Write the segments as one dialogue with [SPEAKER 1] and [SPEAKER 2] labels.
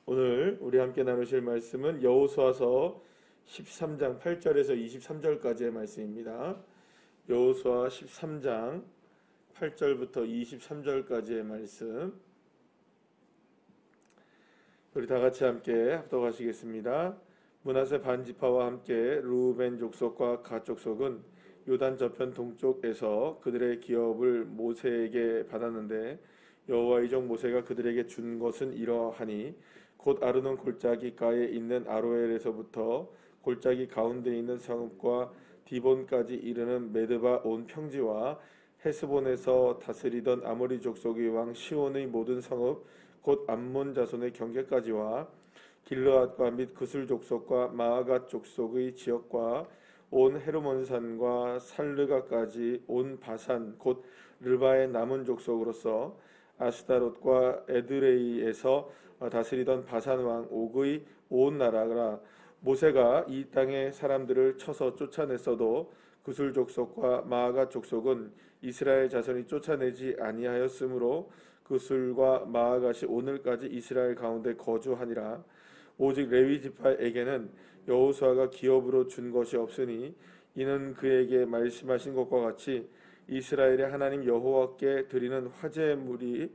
[SPEAKER 1] 오늘 우리 함께 나누실 말씀은 여호수아서 13장 8절에서 23절까지의 말씀입니다. 여호수아 13장 8절부터 23절까지의 말씀, 우리 다 같이 함께 합독하시겠습니다. 므낫세 반지파와 함께 르우벤 족속과 갓 족속은 요단 저편 동쪽에서 그들의 기업을 모세에게 받았는데, 여호와의 종 모세가 그들에게 준 것은 이러하니 곧 아르논 골짜기가에 있는 아로엘에서부터 골짜기 가운데 있는 성읍과 디본까지 이르는 메드바 온 평지와 헤스본에서 다스리던 아모리 족속의 왕 시온의 모든 성읍 곧 암몬 자손의 경계까지와 길르앗과 및 그술 족속과 마아갓 족속의 지역과 온 헤르몬산과 살르가까지 온 바산 곧 르바의 남은 족속으로서 아스타롯과 에드레이에서 다스리던 바산 왕 옥의 온 나라라. 모세가 이 땅의 사람들을 쳐서 쫓아냈어도 그술 족속과 마아갓 족속은 이스라엘 자손이 쫓아내지 아니하였으므로 그술과 마아갓이 오늘까지 이스라엘 가운데 거주하니라. 오직 레위 지파에게는 여호수아가 기업으로 준 것이 없으니 이는 그에게 말씀하신 것과 같이 이스라엘의 하나님 여호와께 드리는 화제물이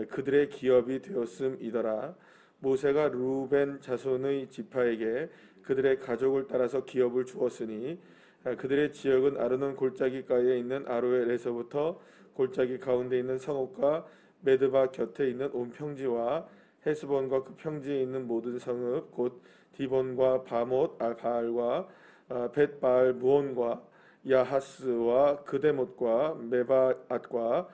[SPEAKER 1] 그들의 기업이 되었음이더라. 모세가 르우벤 자손의 지파에게 그들의 가족을 따라서 기업을 주었으니 그들의 지역은 아르논 골짜기가에 있는 아로엘에서부터 골짜기 가운데 있는 성읍과 메드바 곁에 있는 온 평지와 헤스본과 그 평지에 있는 모든 성읍 곧 디본과 바못 바알과 벳바알 무온과 야하스와 그데못과 메바앗과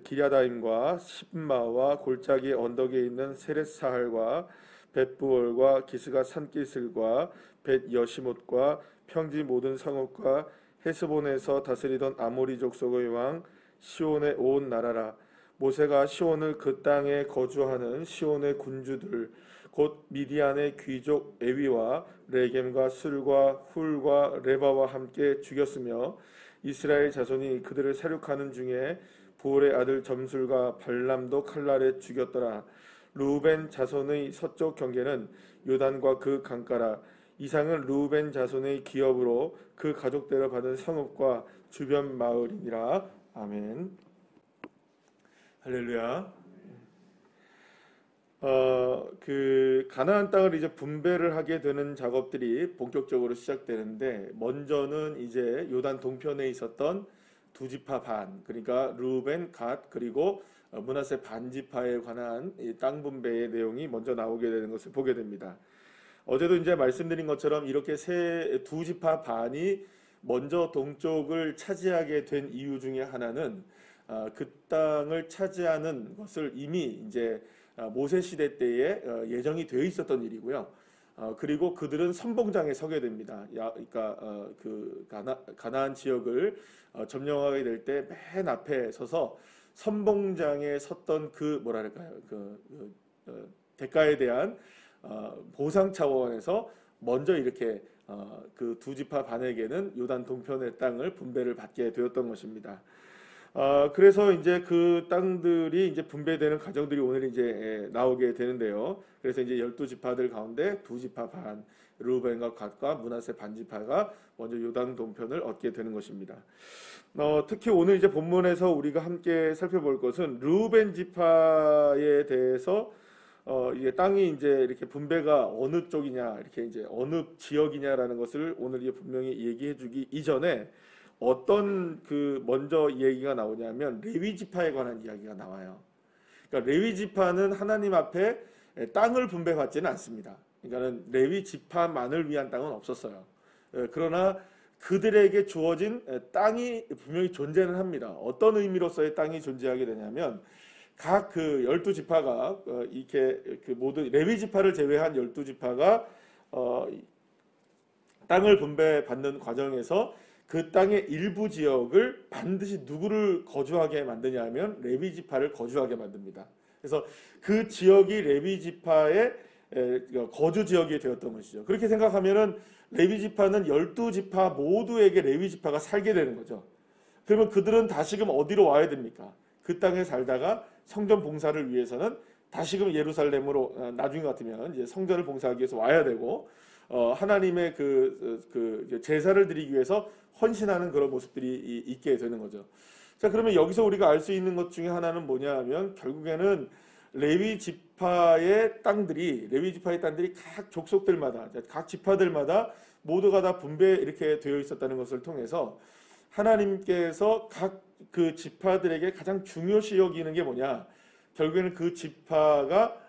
[SPEAKER 1] 기랴다임과 십마와 골짜기 언덕에 있는 세렛사할과 벳부올과 기스가 산기슬과 벳여시못과 평지 모든 성읍과 헤스본에서 다스리던 아모리 족속의 왕 시온의 온 나라라. 모세가 시온을 그 땅에 거주하는 시온의 군주들 곧 미디안의 귀족 에위와 레겜과 술과 훌과 레바와 함께 죽였으며 이스라엘 자손이 그들을 사륙하는 중에 부올의 아들 점술과 발람도 칼날에 죽였더라. 르우벤 자손의 서쪽 경계는 요단과 그 강가라. 이상은 르우벤 자손의 기업으로 그 가족대로 받은 성읍과 주변 마을이니라. 아멘. 할렐루야. 그 가나안 땅을 이제 분배를 하게 되는 작업들이 본격적으로 시작되는데, 먼저는 이제 요단 동편에 있었던 두 지파 반, 그러니까 르우벤, 갓 그리고 므낫세 반지파에 관한 이 땅 분배의 내용이 먼저 나오게 되는 것을 보게 됩니다. 어제도 이제 말씀드린 것처럼 이렇게 두 지파 반이 먼저 동쪽을 차지하게 된 이유 중에 하나는 그 땅을 차지하는 것을 이미 이제 모세 시대 때에 예정이 되어 있었던 일이고요. 그리고 그들은 선봉장에 서게 됩니다. 그러니까 그 가나안 지역을 점령하게 될 때 맨 앞에 서서 선봉장에 섰던 그 뭐랄까요, 대가에 대한 보상 차원에서 먼저 이렇게 그 두 지파 반에게는 요단 동편의 땅을 분배를 받게 되었던 것입니다. 그래서 이제 그 땅들이 이제 분배되는 과정들이 오늘 이제 나오게 되는데요. 그래서 이제 12지파들 가운데 두 지파 반, 르우벤과 갓과 므낫세 반지파가 먼저 요단 동편을 얻게 되는 것입니다. 특히 오늘 이제 본문에서 우리가 함께 살펴볼 것은 르우벤 지파에 대해서 이게 땅이 이제 이렇게 분배가 어느 쪽이냐, 이렇게 이제 어느 지역이냐라는 것을 오늘 이제 분명히 얘기해주기 이전에 어떤 먼저 얘기가 나오냐면 레위 지파에 관한 이야기가 나와요. 그러니까 레위 지파는 하나님 앞에 땅을 분배받지는 않습니다. 그러니까는 레위 지파만을 위한 땅은 없었어요. 그러나 그들에게 주어진 땅이 분명히 존재는 합니다. 어떤 의미로서의 땅이 존재하게 되냐면 각 그 12지파가 이렇게 모든 레위 지파를 제외한 12지파가 땅을 분배받는 과정에서 그 땅의 일부 지역을 반드시 누구를 거주하게 만드냐 하면 레위 지파를 거주하게 만듭니다. 그래서 그 지역이 레위 지파의 거주 지역이 되었던 것이죠. 그렇게 생각하면은 레위 지파는 12지파 모두에게 레위 지파가 살게 되는 거죠. 그러면 그들은 다시금 어디로 와야 됩니까? 그 땅에 살다가 성전 봉사를 위해서는 다시금 예루살렘으로 나중에 같으면 이제 성전을 봉사하기 위해서 와야 되고 하나님의 그 제사를 드리기 위해서 헌신하는 그런 모습들이 있게 되는 거죠. 자, 그러면 여기서 우리가 알 수 있는 것 중에 하나는 뭐냐 하면 결국에는 레위 지파의 땅들이 각 족속들마다 각 지파들마다 모두가 다 분배 이렇게 되어 있었다는 것을 통해서 하나님께서 각 그 지파들에게 가장 중요시 여기는 게 뭐냐, 결국에는 그 지파가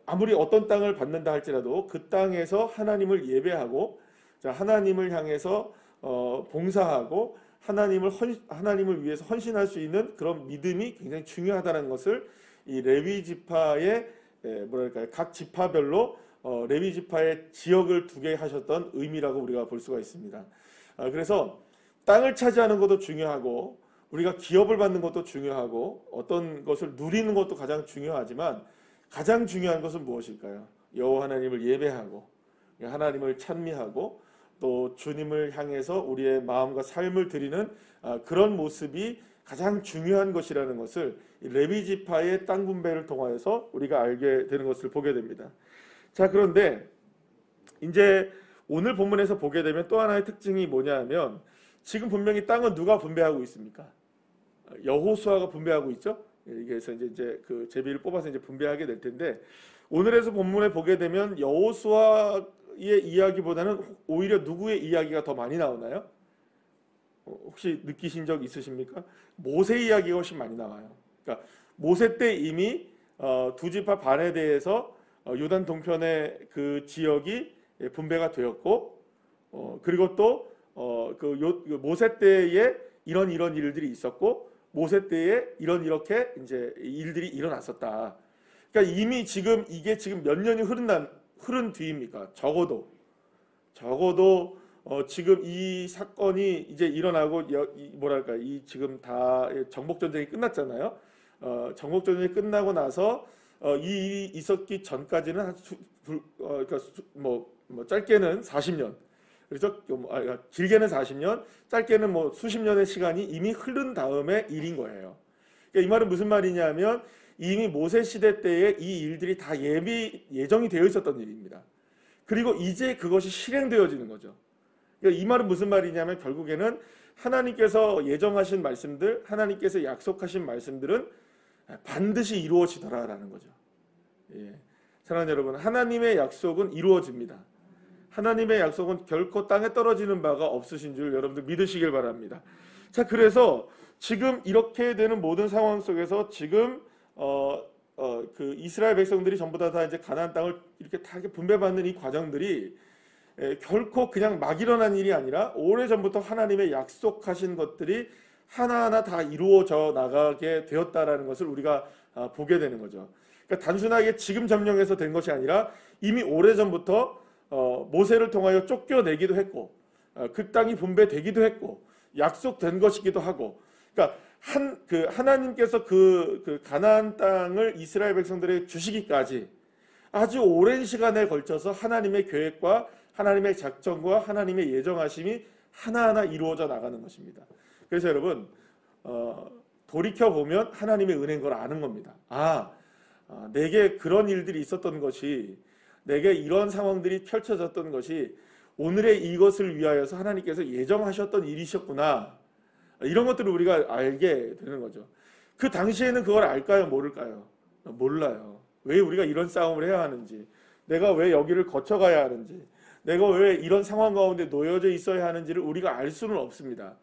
[SPEAKER 1] 아무리 어떤 땅을 받는다 할지라도 그 땅에서 하나님을 예배하고, 자, 하나님을 향해서 봉사하고 하나님을 위해서 헌신할 수 있는 그런 믿음이 굉장히 중요하다는 것을 이 레위 지파의 뭐랄까요, 각 지파별로 레위 지파의 지역을 두게 하셨던 의미라고 우리가 볼 수가 있습니다. 그래서 땅을 차지하는 것도 중요하고 우리가 기업을 받는 것도 중요하고 어떤 것을 누리는 것도 가장 중요하지만 가장 중요한 것은 무엇일까요? 여호와 하나님을 예배하고 하나님을 찬미하고 또 주님을 향해서 우리의 마음과 삶을 드리는 그런 모습이 가장 중요한 것이라는 것을 레위 지파의 땅 분배를 통하여서 우리가 알게 되는 것을 보게 됩니다. 자, 그런데 이제 오늘 본문에서 보게 되면 또 하나의 특징이 뭐냐면 지금 분명히 땅은 누가 분배하고 있습니까? 여호수아가 분배하고 있죠. 그래서 이제 그 제비를 뽑아서 이제 분배하게 될 텐데 오늘에서 본문에 보게 되면 여호수아의 이야기보다는 오히려 누구의 이야기가 더 많이 나오나요? 혹시 느끼신 적 있으십니까? 모세 이야기가 훨씬 많이 나와요. 그러니까 모세 때 이미 두 지파 반에 대해서 요단 동편의 그 지역이 분배가 되었고 그리고 또 모세 때에 이런 일들이 있었고 모세 때에 이렇게 이제 일들이 일어났었다. 그러니까 이미 지금 이게 지금 몇 년이 흐른 뒤입니까? 적어도 지금 이 사건이 이제 일어나고 뭐랄까 이 지금 다 정복 전쟁이 끝났잖아요. 정복 전쟁이 끝나고 나서 이 일이 있었기 전까지는 그러니까 뭐 짧게는 40년. 그래서 길게는 40년, 짧게는 뭐 수십 년의 시간이 이미 흐른 다음의 일인 거예요. 그러니까 이 말은 무슨 말이냐면 이미 모세 시대 때에 이 일들이 다 예정이 되어 있었던 일입니다. 그리고 이제 그것이 실행되어지는 거죠. 그러니까 이 말은 무슨 말이냐면 결국에는 하나님께서 예정하신 말씀들, 하나님께서 약속하신 말씀들은 반드시 이루어지더라라는 거죠. 예. 사랑하는 여러분, 하나님의 약속은 이루어집니다. 하나님의 약속은 결코 땅에 떨어지는 바가 없으신 줄 여러분들 믿으시길 바랍니다. 자, 그래서 지금 이렇게 되는 모든 상황 속에서 지금 그 이스라엘 백성들이 전부 다 이제 가나안 땅을 이렇게 다 분배받는 이 과정들이 결코 그냥 막 일어난 일이 아니라 오래전부터 하나님의 약속하신 것들이 하나하나 다 이루어져 나가게 되었다라는 것을 우리가 보게 되는 거죠. 그러니까 단순하게 지금 점령해서 된 것이 아니라 이미 오래전부터 모세를 통하여 쫓겨내기도 했고 그 땅이 분배되기도 했고 약속된 것이기도 하고, 그러니까 하나님께서 그 가나안 땅을 이스라엘 백성들에게 주시기까지 아주 오랜 시간에 걸쳐서 하나님의 계획과 하나님의 작정과 하나님의 예정하심이 하나하나 이루어져 나가는 것입니다. 그래서 여러분 돌이켜 보면 하나님의 은혜인 걸 아는 겁니다. 내게 그런 일들이 있었던 것이, 내게 이런 상황들이 펼쳐졌던 것이 오늘의 이것을 위하여서 하나님께서 예정하셨던 일이셨구나. 이런 것들을 우리가 알게 되는 거죠. 그 당시에는 그걸 알까요? 모를까요? 몰라요. 왜 우리가 이런 싸움을 해야 하는지, 내가 왜 여기를 거쳐가야 하는지, 내가 왜 이런 상황 가운데 놓여져 있어야 하는지를 우리가 알 수는 없습니다.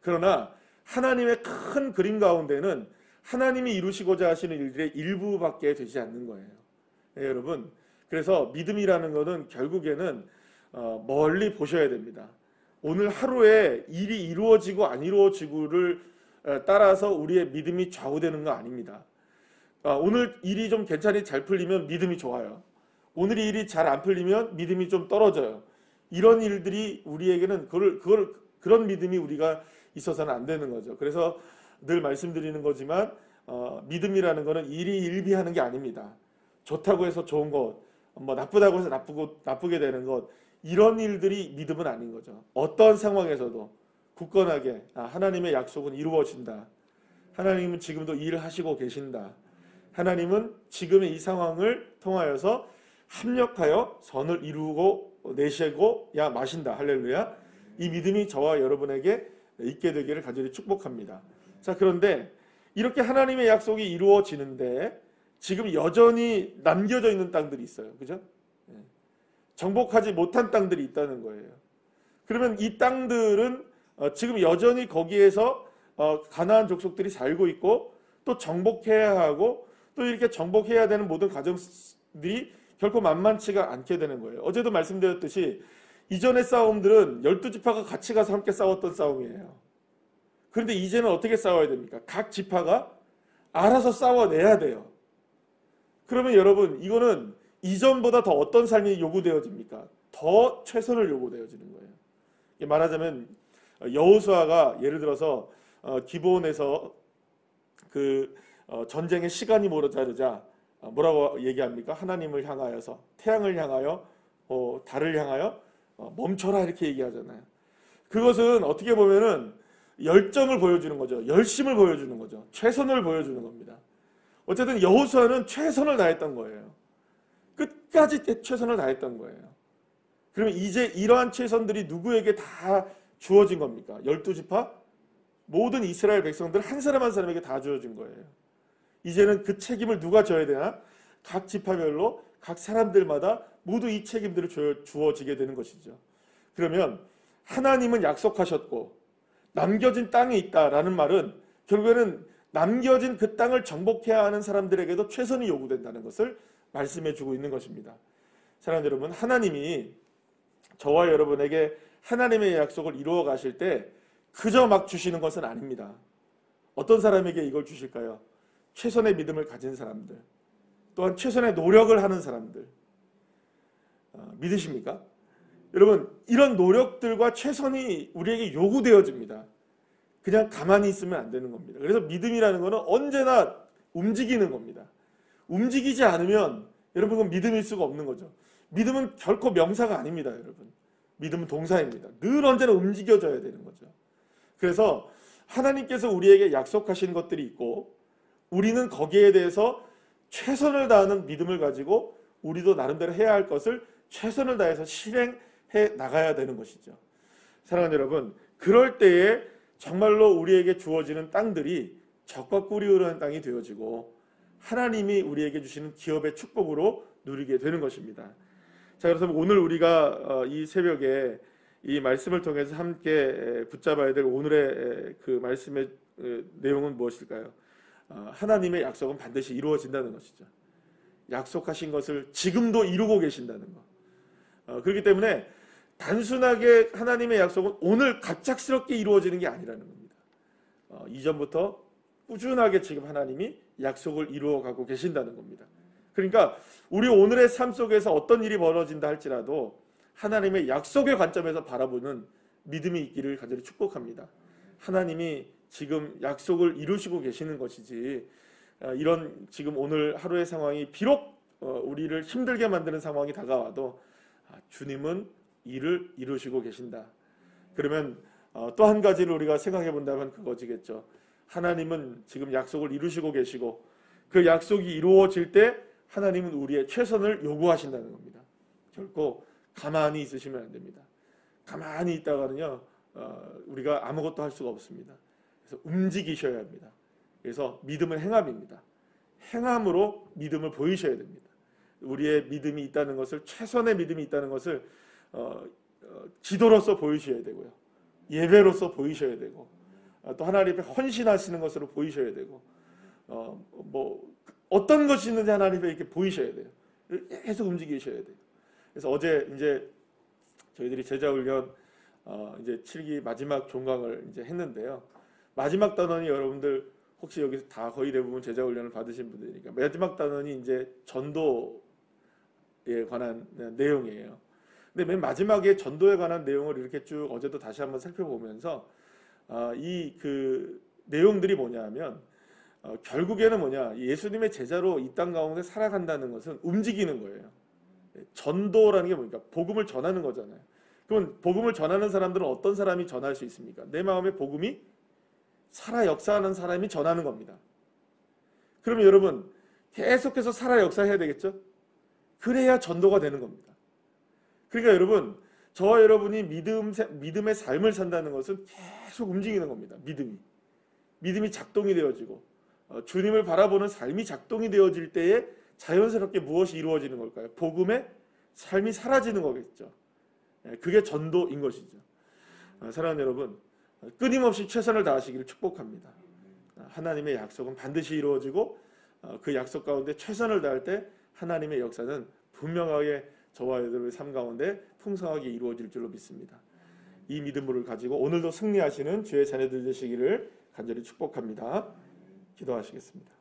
[SPEAKER 1] 그러나 하나님의 큰 그림 가운데는 하나님이 이루시고자 하시는 일들의 일부밖에 되지 않는 거예요. 네, 여러분, 그래서 믿음이라는 것은 결국에는 멀리 보셔야 됩니다. 오늘 하루에 일이 이루어지고 안 이루어지고를 따라서 우리의 믿음이 좌우되는 거 아닙니다. 오늘 일이 좀 괜찮이 잘 풀리면 믿음이 좋아요. 오늘 일이 잘 안 풀리면 믿음이 좀 떨어져요. 이런 일들이 우리에게는 그런 믿음이 우리가 있어서는 안 되는 거죠. 그래서 늘 말씀드리는 거지만 믿음이라는 것은 일이 일비하는 게 아닙니다. 좋다고 해서 좋은 것, 나쁘다고 해서 나쁘게 되는 것, 이런 일들이 믿음은 아닌 거죠. 어떤 상황에서도 굳건하게 하나님의 약속은 이루어진다. 하나님은 지금도 일을 하시고 계신다. 하나님은 지금의 이 상황을 통하여서 합력하여 선을 이루고 내시고야 마신다. 할렐루야. 이 믿음이 저와 여러분에게 있게 되기를 간절히 축복합니다. 자, 그런데 이렇게 하나님의 약속이 이루어지는데 지금 여전히 남겨져 있는 땅들이 있어요. 그죠? 정복하지 못한 땅들이 있다는 거예요. 그러면 이 땅들은 지금 여전히 거기에서 가나안 족속들이 살고 있고 또 정복해야 하고 또 이렇게 정복해야 되는 모든 과정들이 결코 만만치가 않게 되는 거예요. 어제도 말씀드렸듯이 이전의 싸움들은 12지파가 같이 가서 함께 싸웠던 싸움이에요. 그런데 이제는 어떻게 싸워야 됩니까? 각 지파가 알아서 싸워내야 돼요. 그러면 여러분, 이거는 이전보다 더 어떤 삶이 요구되어집니까? 더 최선을 요구되어지는 거예요. 말하자면 여호수아가 예를 들어서 기브온에서 그 전쟁의 시간이 모자르자 뭐라고 얘기합니까? 하나님을 향하여서, 태양을 향하여, 달을 향하여 멈춰라 이렇게 얘기하잖아요. 그것은 어떻게 보면은 열정을 보여주는 거죠. 열심을 보여주는 거죠. 최선을 보여주는 겁니다. 어쨌든 여호수아는 최선을 다했던 거예요. 끝까지 최선을 다했던 거예요. 그러면 이제 이러한 최선들이 누구에게 다 주어진 겁니까? 12지파? 모든 이스라엘 백성들 한 사람 한 사람에게 다 주어진 거예요. 이제는 그 책임을 누가 져야 되나? 각 지파별로 각 사람들마다 모두 이 책임들을 주어지게 되는 것이죠. 그러면 하나님은 약속하셨고 남겨진 땅이 있다라는 말은 결국에는 남겨진 그 땅을 정복해야 하는 사람들에게도 최선이 요구된다는 것을 말씀해 주고 있는 것입니다. 사랑하는 여러분, 하나님이 저와 여러분에게 하나님의 약속을 이루어 가실 때 그저 막 주시는 것은 아닙니다. 어떤 사람에게 이걸 주실까요? 최선의 믿음을 가진 사람들, 또한 최선의 노력을 하는 사람들. 믿으십니까? 여러분, 이런 노력들과 최선이 우리에게 요구되어집니다. 그냥 가만히 있으면 안 되는 겁니다. 그래서 믿음이라는 것은 언제나 움직이는 겁니다. 움직이지 않으면 여러분 그건 믿음일 수가 없는 거죠. 믿음은 결코 명사가 아닙니다, 여러분. 믿음은 동사입니다. 늘 언제나 움직여져야 되는 거죠. 그래서 하나님께서 우리에게 약속하신 것들이 있고 우리는 거기에 대해서 최선을 다하는 믿음을 가지고 우리도 나름대로 해야 할 것을 최선을 다해서 실행해 나가야 되는 것이죠. 사랑하는 여러분, 그럴 때에 정말로 우리에게 주어지는 땅들이 적과 꿀이 흐르는 땅이 되어지고 하나님이 우리에게 주시는 기업의 축복으로 누리게 되는 것입니다. 자, 그래서 오늘 우리가 이 새벽에 이 말씀을 통해서 함께 붙잡아야 될 오늘의 그 말씀의 내용은 무엇일까요? 하나님의 약속은 반드시 이루어진다는 것이죠. 약속하신 것을 지금도 이루고 계신다는 것. 그렇기 때문에 단순하게 하나님의 약속은 오늘 갑작스럽게 이루어지는 게 아니라는 겁니다. 이전부터 꾸준하게 지금 하나님이 약속을 이루어가고 계신다는 겁니다. 그러니까 우리 오늘의 삶 속에서 어떤 일이 벌어진다 할지라도 하나님의 약속의 관점에서 바라보는 믿음이 있기를 간절히 축복합니다. 하나님이 지금 약속을 이루시고 계시는 것이지 이런 지금 오늘 하루의 상황이 비록 우리를 힘들게 만드는 상황이 다가와도 주님은 일을 이루시고 계신다. 그러면 또 한 가지를 우리가 생각해 본다면 그거지겠죠. 하나님은 지금 약속을 이루시고 계시고 그 약속이 이루어질 때 하나님은 우리의 최선을 요구하신다는 겁니다. 결코 가만히 있으시면 안 됩니다. 가만히 있다가는요 우리가 아무것도 할 수가 없습니다. 그래서 움직이셔야 합니다. 그래서 믿음은 행함입니다. 행함으로 믿음을 보이셔야 됩니다. 우리의 믿음이 있다는 것을, 최선의 믿음이 있다는 것을 기도로서 보이셔야 되고요. 예배로서 보이셔야 되고 또 하나님 앞에 헌신하시는 것으로 보이셔야 되고 어떤 것이 있는지 하나님 앞에 이렇게 보이셔야 돼요. 계속 움직이셔야 돼요. 그래서 어제 이제 저희들이 제자훈련 이제 7기 마지막 종강을 이제 했는데요. 마지막 단원이 여러분들 혹시 여기서 다 거의 대부분 제자훈련을 받으신 분들이니까 마지막 단원이 이제 전도에 관한 내용이에요. 근데 맨 마지막에 전도에 관한 내용을 이렇게 쭉 어제도 다시 한번 살펴보면서 이 그 내용들이 뭐냐면 결국에는 뭐냐, 예수님의 제자로 이 땅 가운데 살아간다는 것은 움직이는 거예요. 전도라는 게 뭡니까? 복음을 전하는 거잖아요. 그럼 복음을 전하는 사람들은 어떤 사람이 전할 수 있습니까? 내 마음에 복음이 살아 역사하는 사람이 전하는 겁니다. 그러면 여러분 계속해서 살아 역사해야 되겠죠? 그래야 전도가 되는 겁니다. 그러니까 여러분, 저와 여러분이 믿음의 삶을 산다는 것은 계속 움직이는 겁니다. 믿음이 작동이 되어지고 주님을 바라보는 삶이 작동이 되어질 때에 자연스럽게 무엇이 이루어지는 걸까요? 복음의 삶이 사라지는 거겠죠. 그게 전도인 것이죠. 사랑하는 여러분, 끊임없이 최선을 다하시기를 축복합니다. 하나님의 약속은 반드시 이루어지고 그 약속 가운데 최선을 다할 때 하나님의 역사는 분명하게 저와 여러분의 삶 가운데 풍성하게 이루어질 줄로 믿습니다. 이 믿음을 가지고 오늘도 승리하시는 주의 자녀들 되시기를 간절히 축복합니다. 기도하시겠습니다.